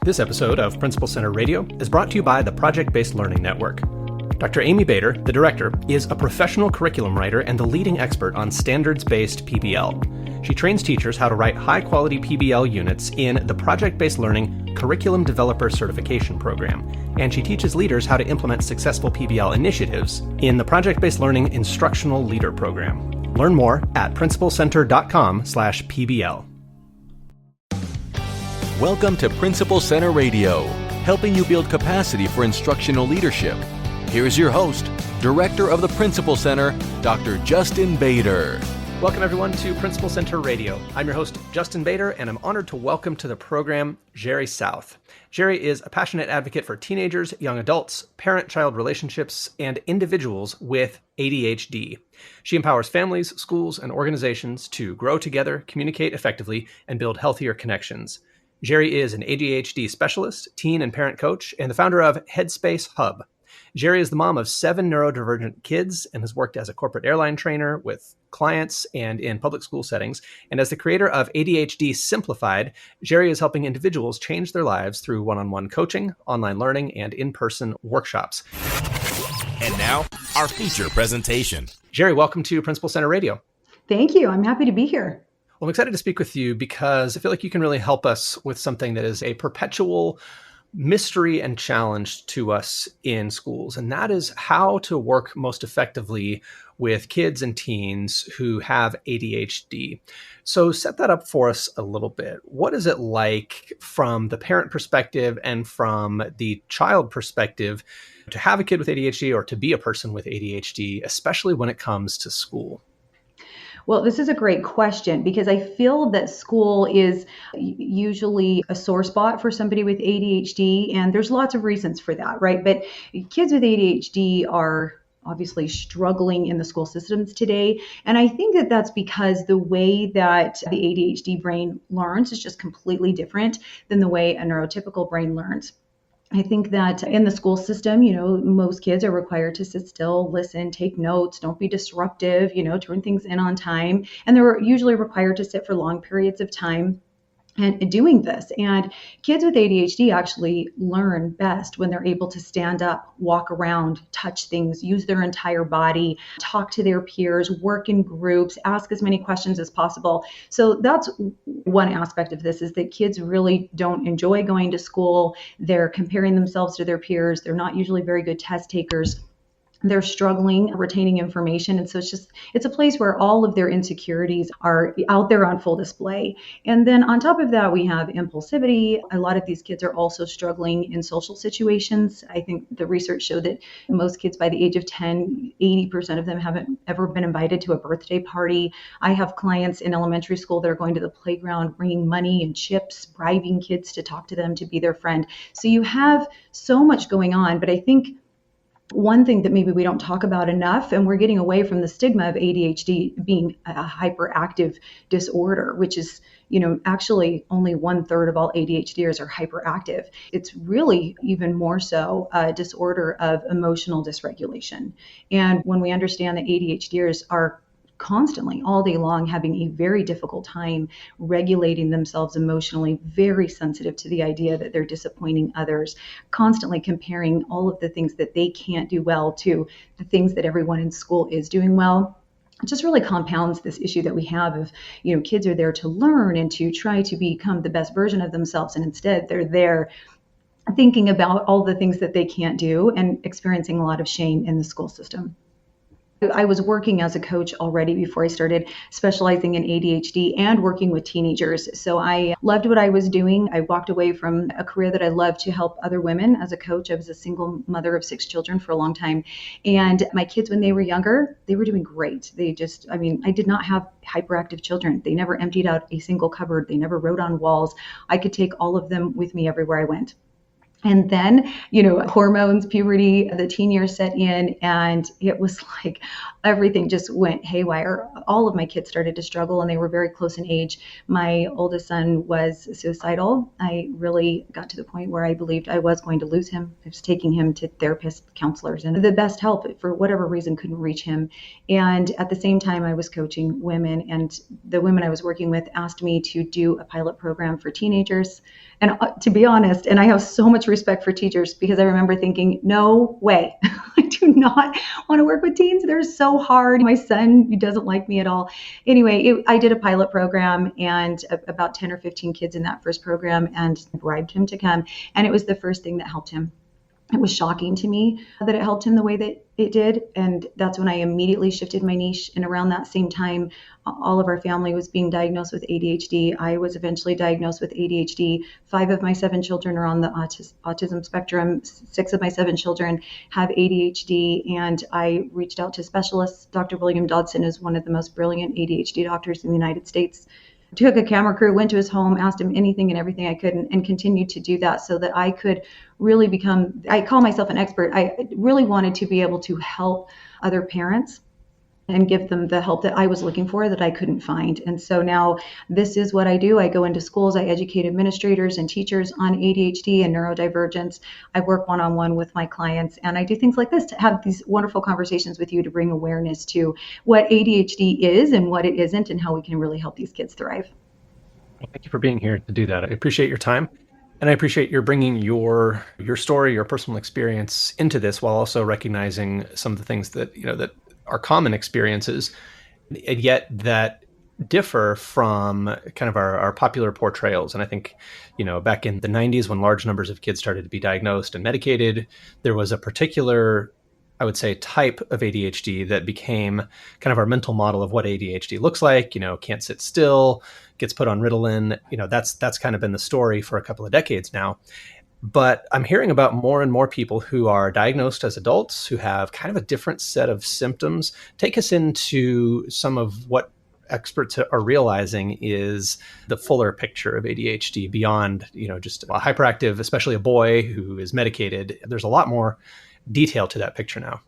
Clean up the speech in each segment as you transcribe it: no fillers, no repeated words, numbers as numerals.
This episode of Principal Center Radio is brought to you by the Project-Based Learning Network. Dr. Amy Bader, the director, is a professional curriculum writer and the leading expert on standards-based PBL. She trains teachers how to write high-quality PBL units in the Project-Based Learning Curriculum Developer Certification Program, and she teaches leaders how to implement successful PBL initiatives in the Project-Based Learning Instructional Leader Program. Learn more at principalcenter.com/PBL. Welcome to Principal Center Radio, helping you build capacity for instructional leadership. Here's your host, Director of the Principal Center, Dr. Justin Bader. Welcome, everyone, to Principal Center Radio. I'm your host, Justin Bader, and I'm honored to welcome to the program Jheri South. Jheri is a passionate advocate for teenagers, young adults, parent-child relationships, and individuals with ADHD. She empowers families, schools, and organizations to grow together, communicate effectively, and build healthier connections. Jheri is an ADHD specialist, teen and parent coach, and the founder of Headspace Hub. Jheri is the mom of 7 neurodivergent kids and has worked as a corporate airline trainer with clients and in public school settings. And as the creator of ADHD Simplified, Jheri is helping individuals change their lives through one-on-one coaching, online learning, and in-person workshops. And now, our feature presentation. Jheri, welcome to Principal Center Radio. Thank you. I'm happy to be here. Well, I'm excited to speak with you because I feel like you can really help us with something that is a perpetual mystery and challenge to us in schools, and that is how to work most effectively with kids and teens who have ADHD. So set that up for us a little bit. What is it like from the parent perspective and from the child perspective to have a kid with ADHD or to be a person with ADHD, especially when it comes to school? Well, this is a great question because I feel that school is usually a sore spot for somebody with ADHD, and there's lots of reasons for that, right? But kids with ADHD are obviously struggling in the school systems today. And I think that that's because the way that the ADHD brain learns is just completely different than the way a neurotypical brain learns. I think that in the school system, most kids are required to sit still, listen, take notes, don't be disruptive, turn things in on time. And they're usually required to sit for long periods of time and doing this. And kids with ADHD actually learn best when they're able to stand up, walk around, touch things, use their entire body, talk to their peers, work in groups, ask as many questions as possible. So that's one aspect of this, is that kids really don't enjoy going to school. They're comparing themselves to their peers. They're not usually very good test takers. They're struggling retaining information. And so it's a place where all of their insecurities are out there on full display. And then on top of that, we have impulsivity. A lot of these kids are also struggling in social situations. I think the research showed that most kids by the age of 10, 80% of them haven't ever been invited to a birthday party. I have clients in elementary school that are going to the playground, bringing money and chips, bribing kids to talk to them, to be their friend. So you have so much going on, but I think one thing that maybe we don't talk about enough, and we're getting away from the stigma of ADHD being a hyperactive disorder, which is, actually only 1/3 of all ADHDers are hyperactive. It's really even more so a disorder of emotional dysregulation. And when we understand that ADHDers are constantly all day long having a very difficult time regulating themselves emotionally, very sensitive to the idea that they're disappointing others, constantly comparing all of the things that they can't do well to the things that everyone in school is doing well. It just really compounds this issue that we have of, kids are there to learn and to try to become the best version of themselves. And instead they're there thinking about all the things that they can't do and experiencing a lot of shame in the school system. I was working as a coach already before I started specializing in ADHD and working with teenagers. So I loved what I was doing. I walked away from a career that I loved to help other women as a coach. I was a single mother of 6 children for a long time. And my kids, when they were younger, they were doing great. I did not have hyperactive children. They never emptied out a single cupboard. They never wrote on walls. I could take all of them with me everywhere I went. And then, hormones, puberty, the teen years set in, and it was like everything just went haywire. All of my kids started to struggle, and they were very close in age. My oldest son was suicidal. I really got to the point where I believed I was going to lose him. I was taking him to therapists, counselors, and the best help, for whatever reason, couldn't reach him. And at the same time, I was coaching women, and the women I was working with asked me to do a pilot program for teenagers. And to be honest, and I have so much respect for teachers because I remember thinking, no way, I do not want to work with teens. They're so hard. My son, he doesn't like me at all. Anyway, I did a pilot program and about 10 or 15 kids in that first program and bribed him to come. And it was the first thing that helped him. It was shocking to me that it helped him the way that it did. And that's when I immediately shifted my niche. And around that same time, all of our family was being diagnosed with ADHD. I was eventually diagnosed with ADHD. 5 of my 7 children are on the autism spectrum. 6 of my 7 children have ADHD. And I reached out to specialists. Dr. William Dodson is one of the most brilliant ADHD doctors in the United States. Took a camera crew, went to his home, asked him anything and everything I could, and continued to do that so that I could really become, I call myself an expert. I really wanted to be able to help other parents and give them the help that I was looking for that I couldn't find. And so now this is what I do. I go into schools, I educate administrators and teachers on ADHD and neurodivergence. I work one-on-one with my clients, and I do things like this to have these wonderful conversations with you to bring awareness to what ADHD is and what it isn't and how we can really help these kids thrive. Well, thank you for being here to do that. I appreciate your time. And I appreciate your bringing your story, your personal experience into this while also recognizing some of the things that, that are common experiences, and yet that differ from kind of our popular portrayals. And I think, back in the 90s when large numbers of kids started to be diagnosed and medicated, there was a particular, I would say, type of ADHD that became kind of our mental model of what ADHD looks like, can't sit still, gets put on Ritalin. That's kind of been the story for a couple of decades now. But I'm hearing about more and more people who are diagnosed as adults who have kind of a different set of symptoms. Take us into some of what experts are realizing is the fuller picture of ADHD beyond, just a hyperactive, especially a boy who is medicated. There's a lot more detail to that picture now.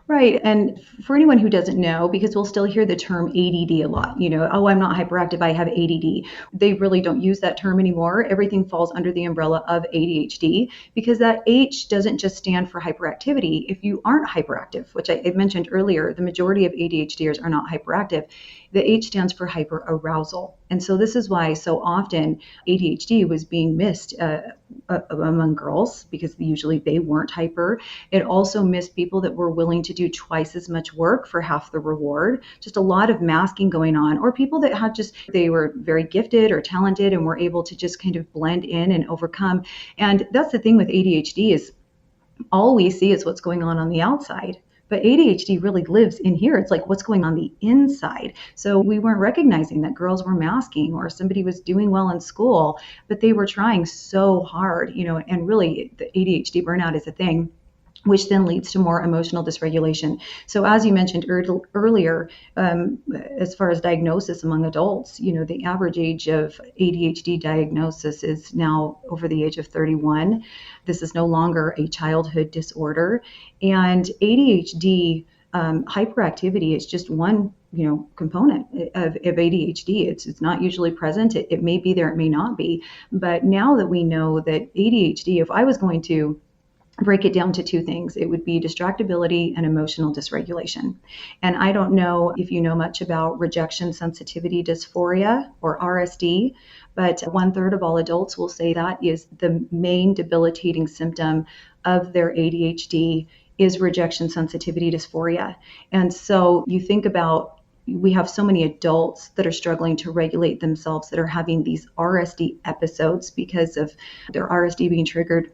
Right. And for anyone who doesn't know, because we'll still hear the term ADD a lot, oh, I'm not hyperactive, I have ADD. They really don't use that term anymore. Everything falls under the umbrella of ADHD because that H doesn't just stand for hyperactivity. If you aren't hyperactive, which I mentioned earlier, the majority of ADHDers are not hyperactive. The H stands for hyperarousal. And so this is why so often ADHD was being missed among girls because usually they weren't hyper. It also missed people that were willing to do twice as much work for half the reward. Just a lot of masking going on, or people that had they were very gifted or talented and were able to just kind of blend in and overcome. And that's the thing with ADHD is all we see is what's going on the outside. But ADHD really lives in here. It's like what's going on the inside. So we weren't recognizing that girls were masking or somebody was doing well in school, but they were trying so hard, and really the ADHD burnout is a thing, which then leads to more emotional dysregulation. So as you mentioned earlier, as far as diagnosis among adults, the average age of ADHD diagnosis is now over the age of 31. This is no longer a childhood disorder. And ADHD hyperactivity is just one component of ADHD. It's not usually present. It may be there, it may not be. But now that we know that ADHD, if I was going to break it down to 2 things, it would be distractibility and emotional dysregulation. And I don't know if you know much about rejection sensitivity dysphoria or RSD, but 1/3 of all adults will say that is the main debilitating symptom of their ADHD is rejection sensitivity dysphoria. And so you think about, we have so many adults that are struggling to regulate themselves that are having these RSD episodes because of their RSD being triggered.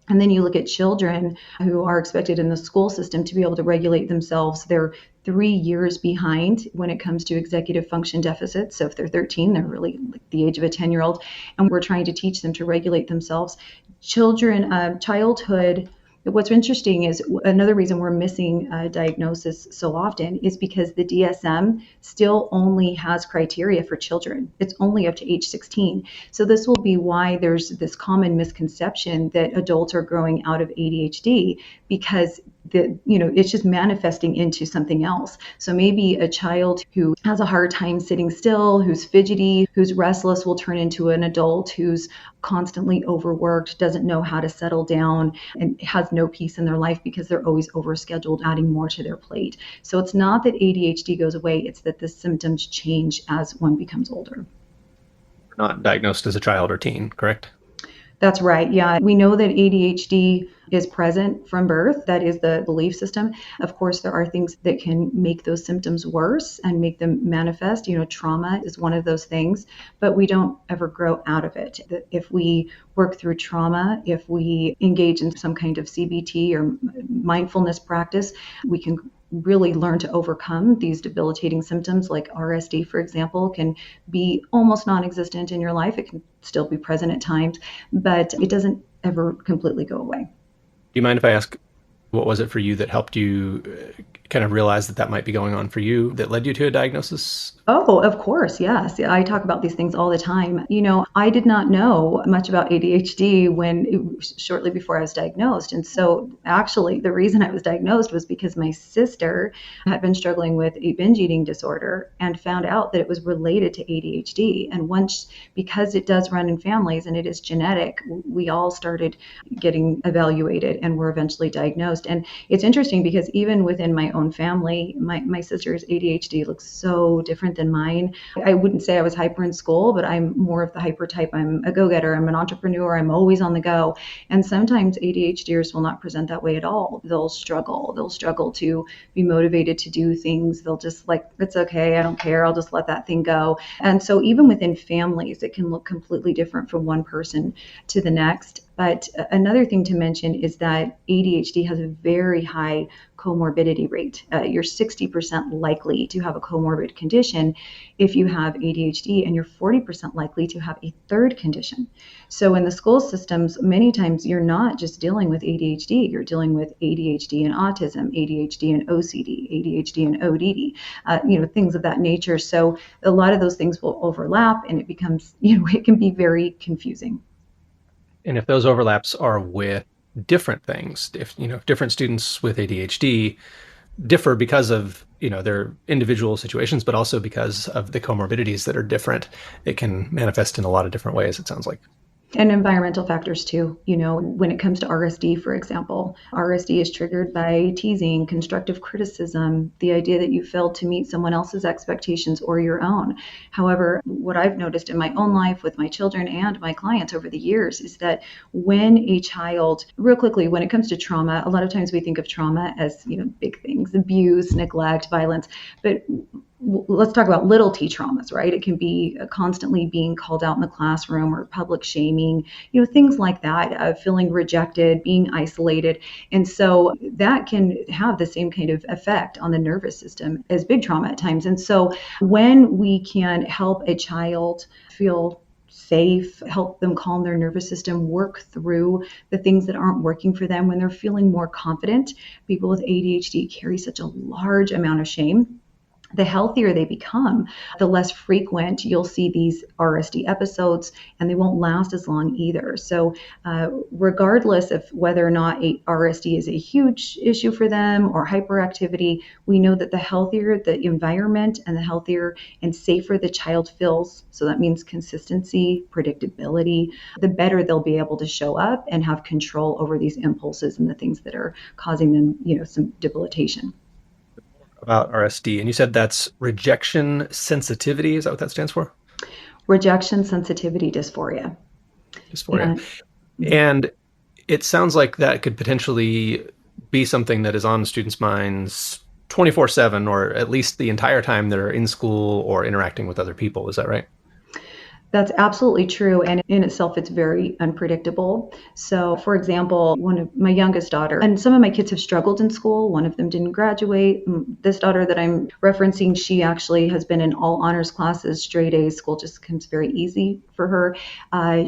And then you look at children who are expected in the school system to be able to regulate themselves. They're 3 years behind when it comes to executive function deficits. So if they're 13, they're really like the age of a 10-year-old. And we're trying to teach them to regulate themselves. Childhood. What's interesting is another reason we're missing diagnosis so often is because the DSM still only has criteria for children. It's only up to age 16. So this will be why there's this common misconception that adults are growing out of ADHD because it's just manifesting into something else. So maybe a child who has a hard time sitting still, who's fidgety, who's restless will turn into an adult who's constantly overworked, doesn't know how to settle down, and has no peace in their life because they're always overscheduled, adding more to their plate. So it's not that ADHD goes away, it's that the symptoms change as one becomes older. Not diagnosed as a child or teen, correct? That's right. Yeah. We know that ADHD is present from birth. That is the belief system. Of course, there are things that can make those symptoms worse and make them manifest. Trauma is one of those things, but we don't ever grow out of it. If we work through trauma, if we engage in some kind of CBT or mindfulness practice, we can really learn to overcome these debilitating symptoms. Like RSD, for example, can be almost non-existent in your life. It can still be present at times, but it doesn't ever completely go away. Do you mind if I ask, what was it for you that helped you kind of realize that might be going on for you, that led you to a diagnosis? Oh, of course. Yes. I talk about these things all the time. I did not know much about ADHD shortly before I was diagnosed. And so actually the reason I was diagnosed was because my sister had been struggling with a binge eating disorder and found out that it was related to ADHD. And because it does run in families and it is genetic, we all started getting evaluated and were eventually diagnosed. And it's interesting because even within my own family, my sister's ADHD looks so different than mine. I wouldn't say I was hyper in school, but I'm more of the hyper type. I'm a go-getter. I'm an entrepreneur. I'm always on the go. And sometimes ADHDers will not present that way at all. They'll struggle. They'll struggle to be motivated to do things. They'll just it's okay. I don't care. I'll just let that thing go. And so even within families, it can look completely different from one person to the next. But another thing to mention is that ADHD has a very high comorbidity rate. You're 60% likely to have a comorbid condition if you have ADHD, and you're 40% likely to have a third condition. So in the school systems, many times you're not just dealing with ADHD, you're dealing with ADHD and autism, ADHD and OCD, ADHD and ODD, things of that nature. So a lot of those things will overlap, and it becomes, it can be very confusing. And if those overlaps are with different things, if different students with ADHD differ because of their individual situations, but also because of the comorbidities that are different, it can manifest in a lot of different ways, it sounds like. And environmental factors too. When it comes to RSD, for example, RSD is triggered by teasing, constructive criticism, the idea that you failed to meet someone else's expectations or your own. However, what I've noticed in my own life with my children and my clients over the years is that when a child, real quickly, when it comes to trauma, a lot of times we think of trauma as, big things, abuse, neglect, violence, but let's talk about little t traumas, right? It can be constantly being called out in the classroom or public shaming, things like that, feeling rejected, being isolated. And so that can have the same kind of effect on the nervous system as big trauma at times. And so when we can help a child feel safe, help them calm their nervous system, work through the things that aren't working for them, when they're feeling more confident, people with ADHD carry such a large amount of shame. The healthier they become, the less frequent you'll see these RSD episodes, and they won't last as long either. So regardless of whether or not RSD is a huge issue for them or hyperactivity, we know that the healthier the environment and the healthier and safer the child feels, so that means consistency, predictability, the better they'll be able to show up and have control over these impulses and the things that are causing them, some debilitation. About RSD, and you said that's rejection sensitivity. Is that what that stands for? Rejection sensitivity dysphoria. Dysphoria. And it sounds like that could potentially be something that is on students' minds 24/7, or at least the entire time they're in school or interacting with other people. Is that right? That's absolutely true. And in itself, it's very unpredictable. So, for example, one of my youngest daughter, and some of my kids have struggled in school. One of them didn't graduate. This daughter that I'm referencing, she actually has been in all honors classes, straight A's. School just comes very easy for her.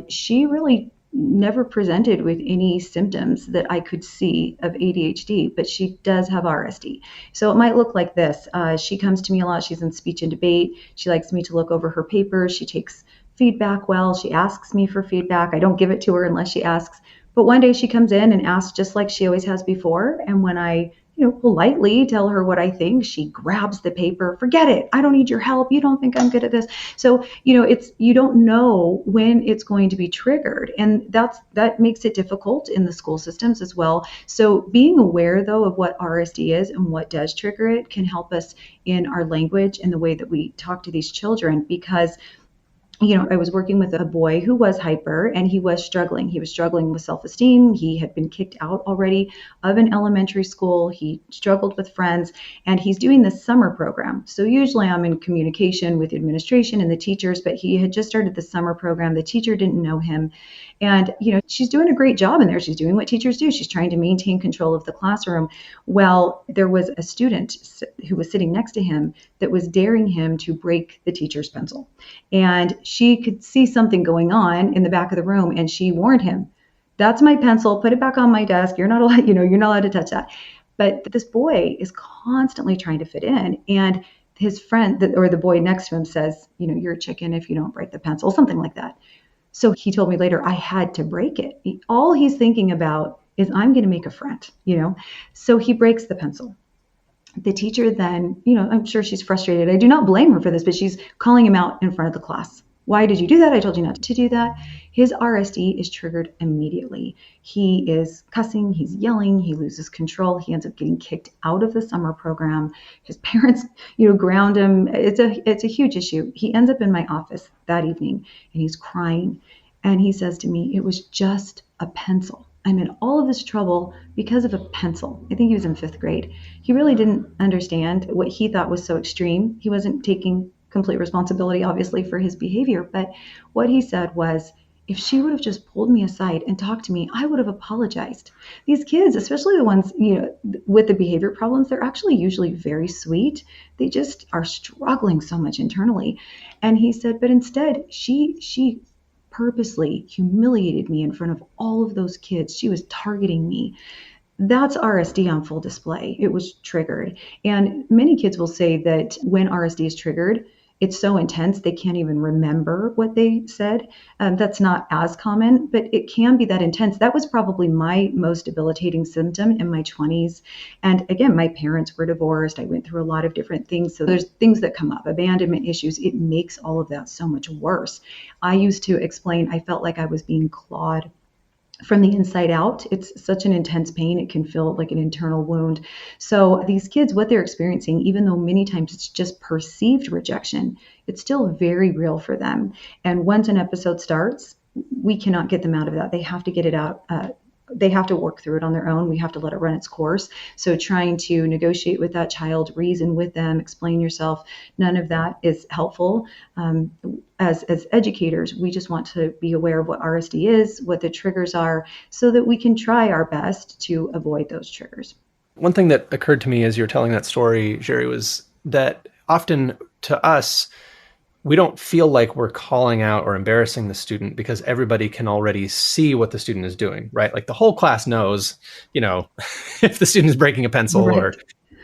She really never presented with any symptoms that I could see of ADHD, but she does have RSD. So it might look like this. She comes to me a lot. She's in speech and debate. She likes me to look over her papers. She takes feedback well. She asks me for feedback. I don't give it to her unless she asks. But one day she comes in and asks just like she always has before. And when I, politely tell her what I think, she grabs the paper. Forget it. I don't need your help. You don't think I'm good at this. So, you don't know when it's going to be triggered. And that makes it difficult in the school systems as well. So being aware, though, of what RSD is and what does trigger it can help us in our language and the way that we talk to these children, because I was working with a boy who was hyper and he was struggling. He was struggling with self-esteem. He had been kicked out already of an elementary school. He struggled with friends and he's doing this summer program. So usually I'm in communication with the administration and the teachers, but he had just started the summer program. The teacher didn't know him. And, she's doing a great job in there. She's doing what teachers do. She's trying to maintain control of the classroom. Well, there was a student who was sitting next to him that was daring him to break the teacher's pencil. And she could see something going on in the back of the room and she warned him, "That's my pencil, put it back on my desk. You're not allowed, you're not allowed to touch that." But this boy is constantly trying to fit in. And his friend or the boy next to him says, "You're a chicken if you don't break the pencil," something like that. So he told me later, I had to break it. All he's thinking about is I'm going to make a friend, So he breaks the pencil. The teacher then, I'm sure she's frustrated. I do not blame her for this, but she's calling him out in front of the class. "Why did you do that? I told you not to do that." His RSD is triggered immediately. He is cussing, he's yelling, he loses control. He ends up getting kicked out of the summer program. His parents, ground him. It's a huge issue. He ends up in my office that evening and he's crying. And he says to me, "It was just a pencil. I'm in all of this trouble because of a pencil." I think he was in 5th grade. He really didn't understand what he thought was so extreme. He wasn't taking complete responsibility, obviously, for his behavior. But what he said was, if she would have just pulled me aside and talked to me, I would have apologized. These kids, especially the ones, with the behavior problems, they're actually usually very sweet. They just are struggling so much internally. And he said, but instead, she purposely humiliated me in front of all of those kids. She was targeting me. That's RSD on full display. It was triggered. And many kids will say that when RSD is triggered, it's so intense they can't even remember what they said. That's not as common, but it can be that intense. That was probably my most debilitating symptom in my 20s. And again, my parents were divorced. I went through a lot of different things. So there's things that come up, abandonment issues. It makes all of that so much worse. I used to explain, I felt like I was being clawed from the inside out. It's such an intense pain. It can feel like an internal wound. So these kids, what they're experiencing, even though many times it's just perceived rejection, it's still very real for them. And once an episode starts, we cannot get them out of that. They have to get it out. They have to work through it on their own. We have to let it run its course. So trying to negotiate with that child, reason with them, explain yourself, none of that is helpful. As educators, we just want to be aware of what RSD is, what the triggers are, so that we can try our best to avoid those triggers. One thing that occurred to me as you were telling that story, Jheri, was that often to us, we don't feel like we're calling out or embarrassing the student because everybody can already see what the student is doing, right? Like the whole class knows, if the student is breaking a pencil Right. or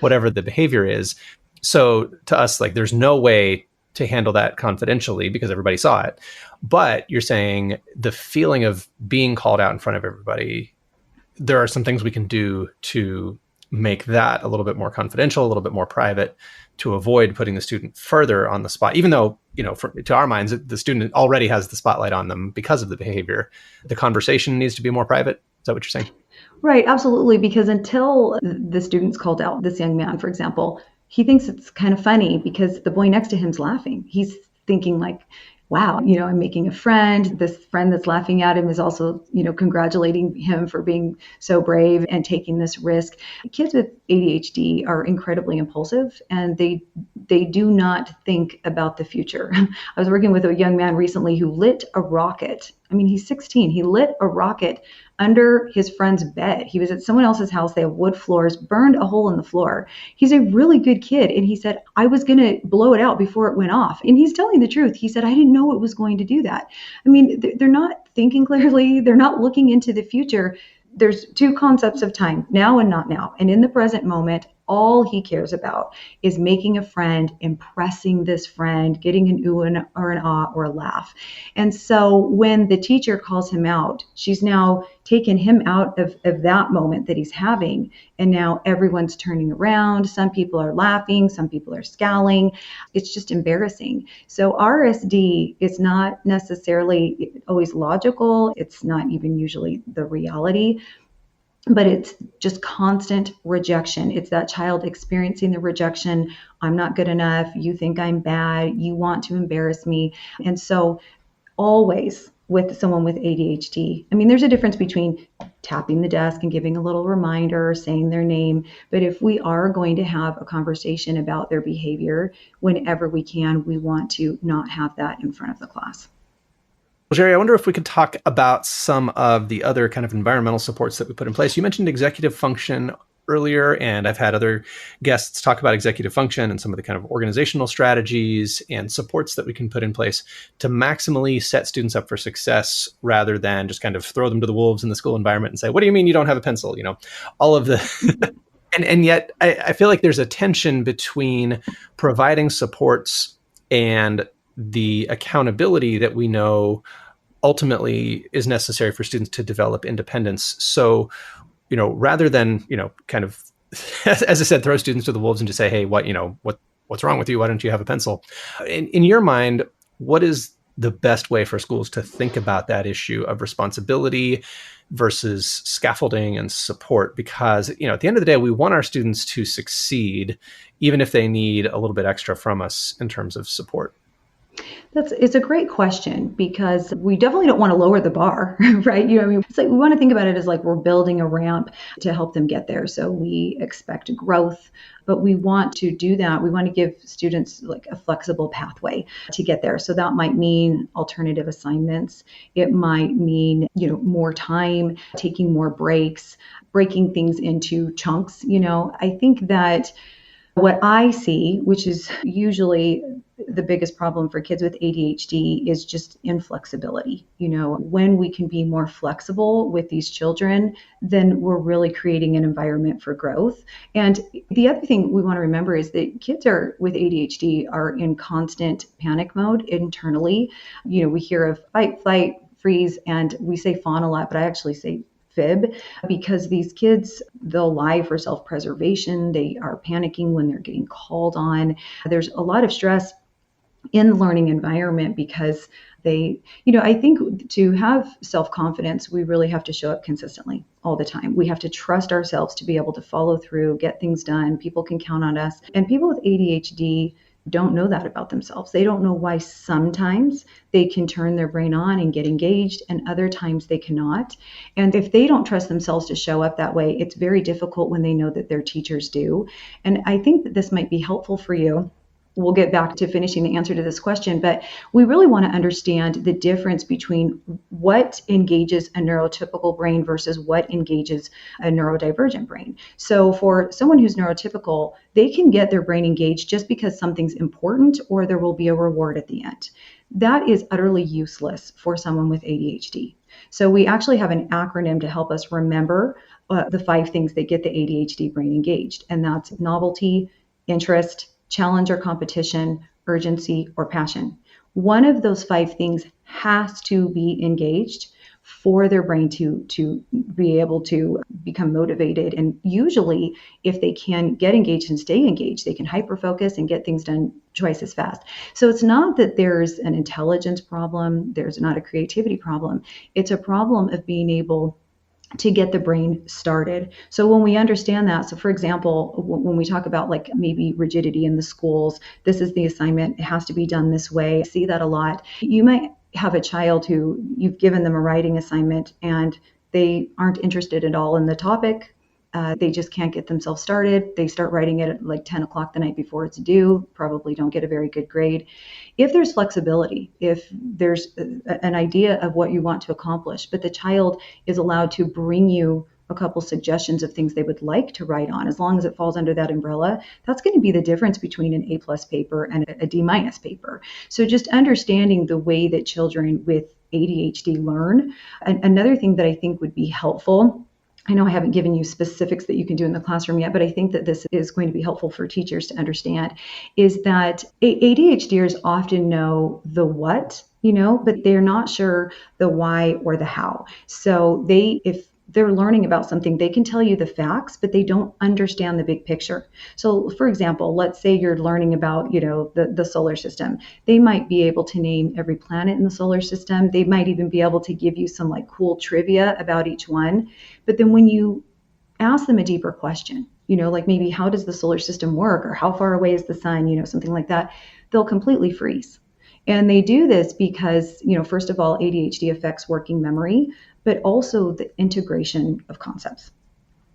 whatever the behavior is. So to us, like there's no way to handle that confidentially because everybody saw it. But you're saying the feeling of being called out in front of everybody, there are some things we can do to make that a little bit more confidential, a little bit more private, to avoid putting the student further on the spot, even though, to our minds, the student already has the spotlight on them because of the behavior. The conversation needs to be more private. Is that what you're saying? Right, absolutely. Because until the student's called out, this young man, for example, he thinks it's kind of funny because the boy next to him's laughing. He's thinking like, wow, I'm making a friend. This friend that's laughing at him is also, congratulating him for being so brave and taking this risk. Kids with ADHD are incredibly impulsive and they do not think about the future. I was working with a young man recently who lit a rocket. I mean, he's 16. He lit a rocket under his friend's bed. He was at someone else's house. They have wood floors, burned a hole in the floor. He's a really good kid. And he said, I was going to blow it out before it went off. And he's telling the truth. He said, I didn't know it was going to do that. I mean, they're not thinking clearly. They're not looking into the future. There's two concepts of time, now and not now. And in the present moment, all he cares about is making a friend, impressing this friend, getting an ooh or an ah or a laugh. And so when the teacher calls him out, she's now taken him out of that moment that he's having. And now everyone's turning around. Some people are laughing. Some people are scowling. It's just embarrassing. So RSD is not necessarily always logical. It's not even usually the reality. but it's just constant rejection. It's that child experiencing the rejection. I'm not good enough. You think I'm bad. You want to embarrass me. And so always with someone with ADHD, I mean, there's a difference between tapping the desk and giving a little reminder, saying their name. But if we are going to have a conversation about their behavior, whenever we can, we want to not have that in front of the class. Well, Jheri, I wonder if we could talk about some of the other kind of environmental supports that we put in place. You mentioned executive function earlier, and I've had other guests talk about executive function and some of the kind of organizational strategies and supports that we can put in place to maximally set students up for success rather than just kind of throw them to the wolves in the school environment and say, what do you mean you don't have a pencil? You know, all of the... and yet I feel like there's a tension between providing supports and the accountability that we know ultimately is necessary for students to develop independence. So, you know, rather than, you know, kind of, as I said, throw students to the wolves and just say, hey, what's wrong with you? Why don't you have a pencil? In your mind, what is the best way for schools to think about that issue of responsibility versus scaffolding and support? Because, you know, at the end of the day, we want our students to succeed, even if they need a little bit extra from us in terms of support. It's a great question, because we definitely don't want to lower the bar, right? You know, I mean, it's like we want to think about it as like we're building a ramp to help them get there. So we expect growth, but we want to do that. We want to give students like a flexible pathway to get there. So that might mean alternative assignments. It might mean, you know, more time, taking more breaks, breaking things into chunks. You know, I think that what I see, which is usually the biggest problem for kids with ADHD, is just inflexibility. You know, when we can be more flexible with these children, then we're really creating an environment for growth. And the other thing we want to remember is that kids with ADHD are in constant panic mode internally. You know, we hear of fight, flight, freeze, and we say fawn a lot, but I actually say fib, because these kids, they'll lie for self-preservation. They are panicking when they're getting called on. There's a lot of stress in the learning environment because they, you know, I think to have self-confidence, we really have to show up consistently all the time. We have to trust ourselves to be able to follow through, get things done. People can count on us. And people with ADHD don't know that about themselves. They don't know why sometimes they can turn their brain on and get engaged and other times they cannot. And if they don't trust themselves to show up that way, it's very difficult when they know that their teachers do. And I think that this might be helpful for you. We'll get back to finishing the answer to this question, but we really want to understand the difference between what engages a neurotypical brain versus what engages a neurodivergent brain. So for someone who's neurotypical, they can get their brain engaged just because something's important or there will be a reward at the end. That is utterly useless for someone with ADHD. So we actually have an acronym to help us remember the 5 things that get the ADHD brain engaged, and that's novelty, interest, challenge or competition, urgency, or passion. One of those 5 things has to be engaged for their brain to be able to become motivated. And usually, if they can get engaged and stay engaged, they can hyperfocus and get things done twice as fast. So it's not that there's an intelligence problem, there's not a creativity problem. It's a problem of being able to get the brain started. So when we understand that, so for example, when we talk about like maybe rigidity in the schools, this is the assignment, it has to be done this way. I see that a lot. You might have a child who you've given them a writing assignment and they aren't interested at all in the topic. They just can't get themselves started. They start writing it at like 10 o'clock the night before it's due, probably don't get a very good grade. If there's flexibility, if there's an idea of what you want to accomplish, but the child is allowed to bring you a couple suggestions of things they would like to write on, as long as it falls under that umbrella, that's going to be the difference between an A+ paper and a D- paper. So just understanding the way that children with ADHD learn. Another thing that I think would be helpful, I know I haven't given you specifics that you can do in the classroom yet, but I think that this is going to be helpful for teachers to understand, is that ADHDers often know the what, you know, but they're not sure the why or the how. So if they're learning about something, they can tell you the facts, but they don't understand the big picture. So for example, let's say you're learning about, you know, the solar system. They might be able to name every planet in the solar system. They might even be able to give you some like cool trivia about each one. But then when you ask them a deeper question, like maybe how does the solar system work, or how far away is the sun, something like that, they'll completely freeze. And they do this because, first of all, ADHD affects working memory, but also the integration of concepts.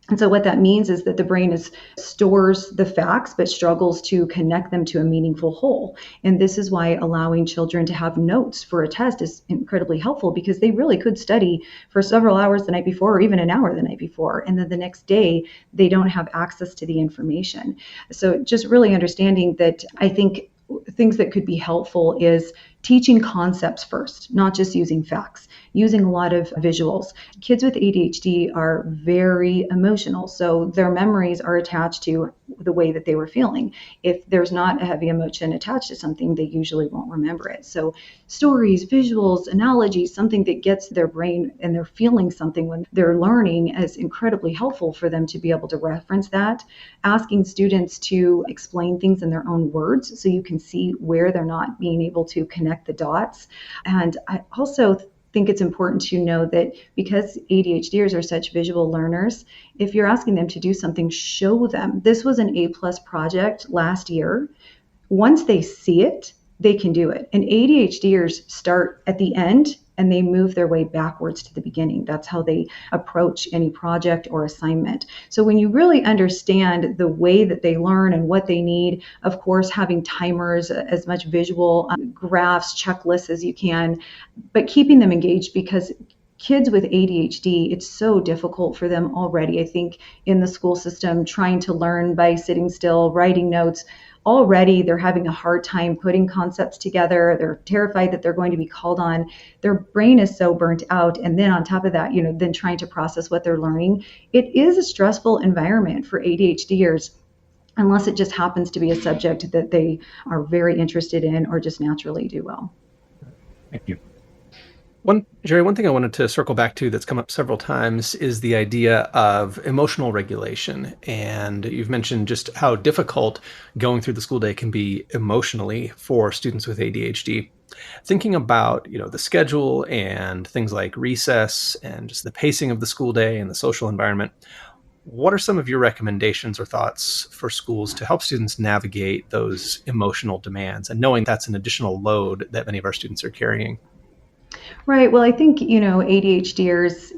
And so what that means is that the brain stores the facts, but struggles to connect them to a meaningful whole. And this is why allowing children to have notes for a test is incredibly helpful, because they really could study for several hours the night before, or even an hour the night before. And then the next day, they don't have access to the information. So just really understanding that, I think things that could be helpful is teaching concepts first, not just using facts, using a lot of visuals. Kids with ADHD are very emotional, so their memories are attached to the way that they were feeling. If there's not a heavy emotion attached to something, they usually won't remember it. So stories, visuals, analogies, something that gets their brain and they're feeling something when they're learning is incredibly helpful for them to be able to reference that. Asking students to explain things in their own words so you can see where they're not being able to connect the dots. And I also think it's important to know that because ADHDers are such visual learners, if you're asking them to do something, show them. This was an A+ project last year. Once they see it, they can do it. And ADHDers start at the end and they move their way backwards to the beginning. That's how they approach any project or assignment. So when you really understand the way that they learn and what they need, of course, having timers, as much visual graphs, checklists as you can, but keeping them engaged, because kids with ADHD, it's so difficult for them already. I think in the school system, trying to learn by sitting still, writing notes, already they're having a hard time putting concepts together. They're terrified that they're going to be called on. Their brain is so burnt out. And then on top of that, then trying to process what they're learning. It is a stressful environment for ADHDers, unless it just happens to be a subject that they are very interested in or just naturally do well. Thank you. Jheri, one thing I wanted to circle back to that's come up several times is the idea of emotional regulation. And you've mentioned just how difficult going through the school day can be emotionally for students with ADHD. Thinking about, the schedule and things like recess and just the pacing of the school day and the social environment, what are some of your recommendations or thoughts for schools to help students navigate those emotional demands, and knowing that's an additional load that many of our students are carrying? Right. Well, I think, ADHDers,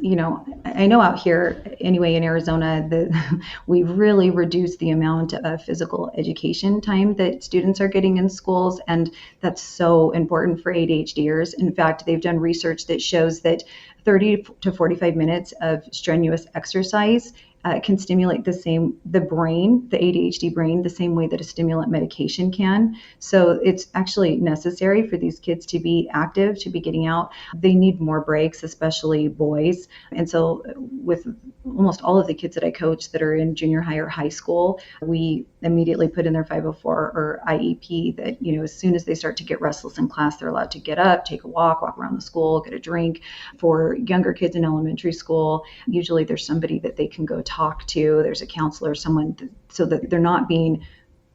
I know out here anyway in Arizona that we've really reduced the amount of physical education time that students are getting in schools. And that's so important for ADHDers. In fact, they've done research that shows that 30 to 45 minutes of strenuous exercise can stimulate the ADHD brain, the same way that a stimulant medication can. So it's actually necessary for these kids to be active, to be getting out. They need more breaks, especially boys. And so with almost all of the kids that I coach that are in junior high or high school, we immediately put in their 504 or IEP that, as soon as they start to get restless in class, they're allowed to get up, take a walk around the school, get a drink. For younger kids in elementary school, usually there's somebody that they can go talk to. There's a counselor, someone, so that they're not being,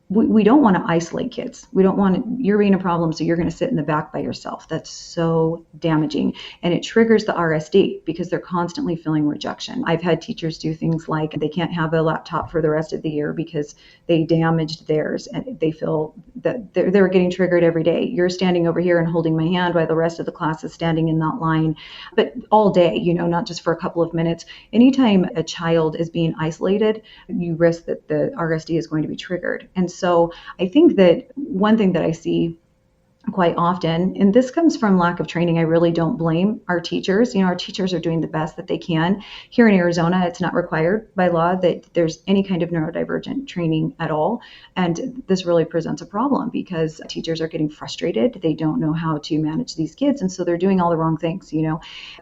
we don't want to isolate kids. We don't want you're being a problem, so you're going to sit in the back by yourself. That's so damaging. And it triggers the RSD because they're constantly feeling rejection. I've had teachers do things like they can't have a laptop for the rest of the year because they damaged theirs, and they feel that they're getting triggered every day. You're standing over here and holding my hand while the rest of the class is standing in that line, but all day, not just for a couple of minutes. Anytime a child is being isolated, you risk that the RSD is going to be triggered. And so I think that one thing that I see quite often, and this comes from lack of training, I really don't blame our teachers. Our teachers are doing the best that they can. Here in Arizona, it's not required by law that there's any kind of neurodivergent training at all. And this really presents a problem because teachers are getting frustrated. They don't know how to manage these kids. And so they're doing all the wrong things,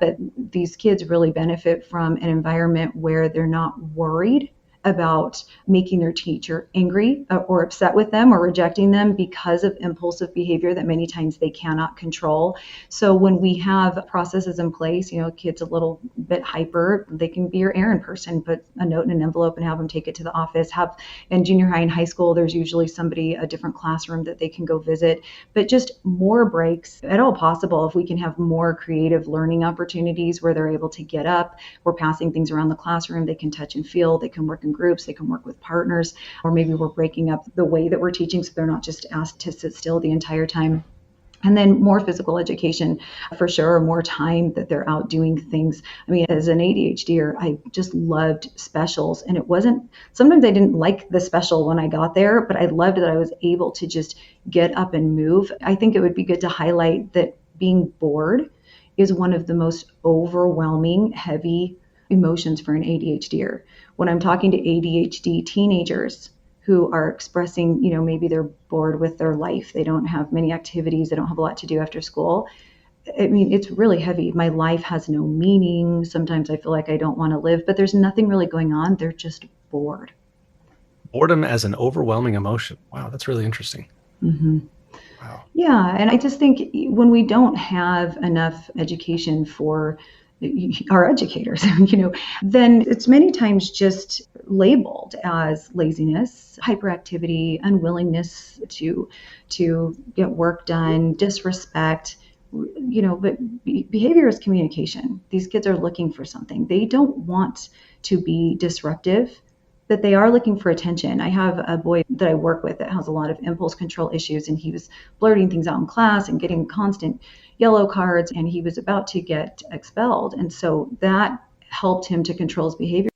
But these kids really benefit from an environment where they're not worried about making their teacher angry or upset with them or rejecting them because of impulsive behavior that many times they cannot control. So when we have processes in place, kid's a little bit hyper, they can be your errand person, put a note in an envelope and have them take it to the office. In junior high and high school, there's usually a different classroom that they can go visit, but just more breaks at all possible. If we can have more creative learning opportunities where they're able to get up, we're passing things around the classroom, they can touch and feel, they can work in groups, they can work with partners, or maybe we're breaking up the way that we're teaching so they're not just asked to sit still the entire time. And then more physical education for sure, more time that they're out doing things. I mean, as an ADHDer, I just loved specials. And sometimes I didn't like the special when I got there, but I loved that I was able to just get up and move. I think it would be good to highlight that being bored is one of the most overwhelming, heavy emotions for an ADHDer. When I'm talking to ADHD teenagers who are expressing, maybe they're bored with their life, they don't have many activities, they don't have a lot to do after school. I mean, it's really heavy. My life has no meaning. Sometimes I feel like I don't want to live, but there's nothing really going on. They're just bored. Boredom as an overwhelming emotion. Wow, that's really interesting. Mm-hmm. Wow. Yeah, and I just think when we don't have enough education for our educators, then it's many times just labeled as laziness, hyperactivity, unwillingness to get work done, disrespect, but behavior is communication. These kids are looking for something. They don't want to be disruptive, but they are looking for attention. I have a boy that I work with that has a lot of impulse control issues, and he was blurting things out in class and getting constant yellow cards, and he was about to get expelled. And so that helped him to control his behavior.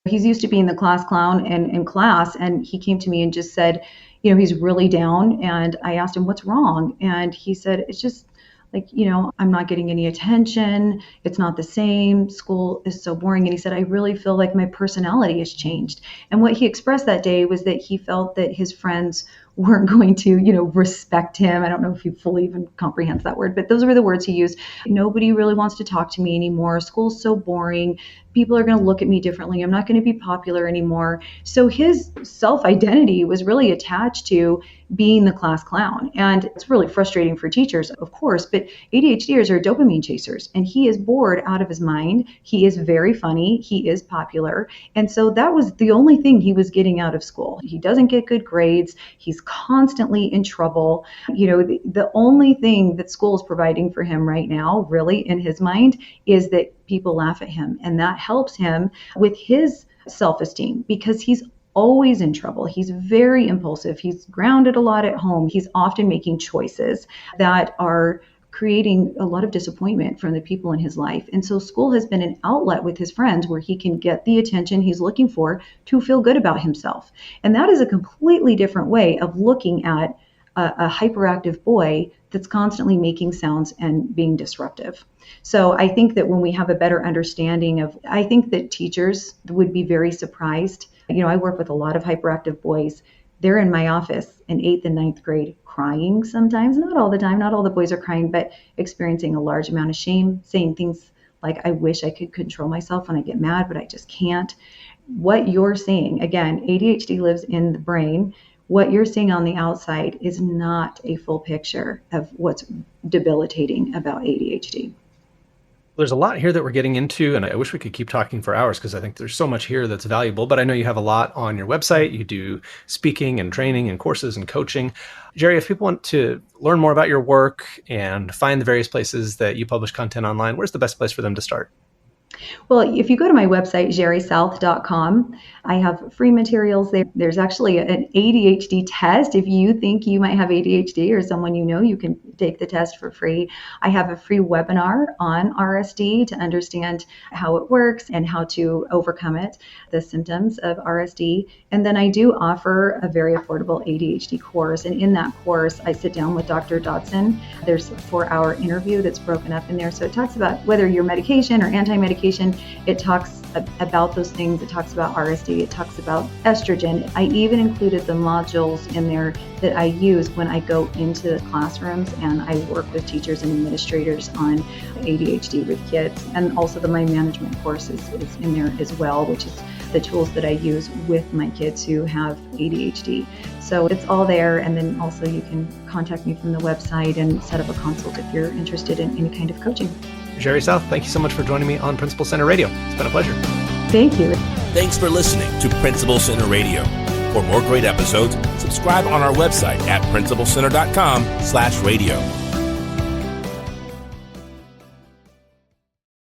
He's used to being the class clown in class, and he came to me and just said, he's really down. And I asked him, what's wrong? And he said, it's just like, I'm not getting any attention. It's not the same. School is so boring. And he said, I really feel like my personality has changed. And what he expressed that day was that he felt that his friends weren't going to, respect him. I don't know if he fully even comprehends that word, but those were the words he used. Nobody really wants to talk to me anymore. School's so boring. People are going to look at me differently. I'm not going to be popular anymore. So his self-identity was really attached to being the class clown. And it's really frustrating for teachers, of course, but ADHDers are dopamine chasers, and he is bored out of his mind. He is very funny. He is popular. And so that was the only thing he was getting out of school. He doesn't get good grades. He's constantly in trouble. The only thing that school is providing for him right now, really in his mind, is that people laugh at him. And that helps him with his self-esteem because he's always in trouble. He's very impulsive. He's grounded a lot at home. He's often making choices that are creating a lot of disappointment from the people in his life. And so school has been an outlet with his friends where he can get the attention he's looking for to feel good about himself. And that is a completely different way of looking at a hyperactive boy that's constantly making sounds and being disruptive. So I think that when we have a better understanding I think that teachers would be very surprised. I work with a lot of hyperactive boys. They're in my office in 8th and 9th grade crying sometimes, not all the time, not all the boys are crying, but experiencing a large amount of shame, saying things like, I wish I could control myself when I get mad, but I just can't. What you're saying, again, ADHD lives in the brain. What you're seeing on the outside is not a full picture of what's debilitating about ADHD. There's a lot here that we're getting into, and I wish we could keep talking for hours because I think there's so much here that's valuable, but I know you have a lot on your website. You do speaking and training and courses and coaching. Jheri, if people want to learn more about your work and find the various places that you publish content online, where's the best place for them to start? Well, if you go to my website, jherisouth.com, I have free materials there. There's actually an ADHD test. If you think you might have ADHD or someone you can take the test for free. I have a free webinar on RSD to understand how it works and how to overcome it, the symptoms of RSD. And then I do offer a very affordable ADHD course. And in that course, I sit down with Dr. Dodson. There's a 4-hour interview that's broken up in there. So it talks about whether you're medication or anti-medication. It talks about those things. It talks about RSD. It talks about estrogen. I even included the modules in there that I use when I go into the classrooms and I work with teachers and administrators on ADHD with kids. And also the mind management course is in there as well, which is the tools that I use with my kids who have ADHD. So it's all there, and then also you can contact me from the website and set up a consult if you're interested in any kind of coaching. Jheri South, thank you so much for joining me on Principal Center Radio. It's been a pleasure. Thank you. Thanks for listening to Principal Center Radio. For more great episodes, subscribe on our website at principalcenter.com/radio.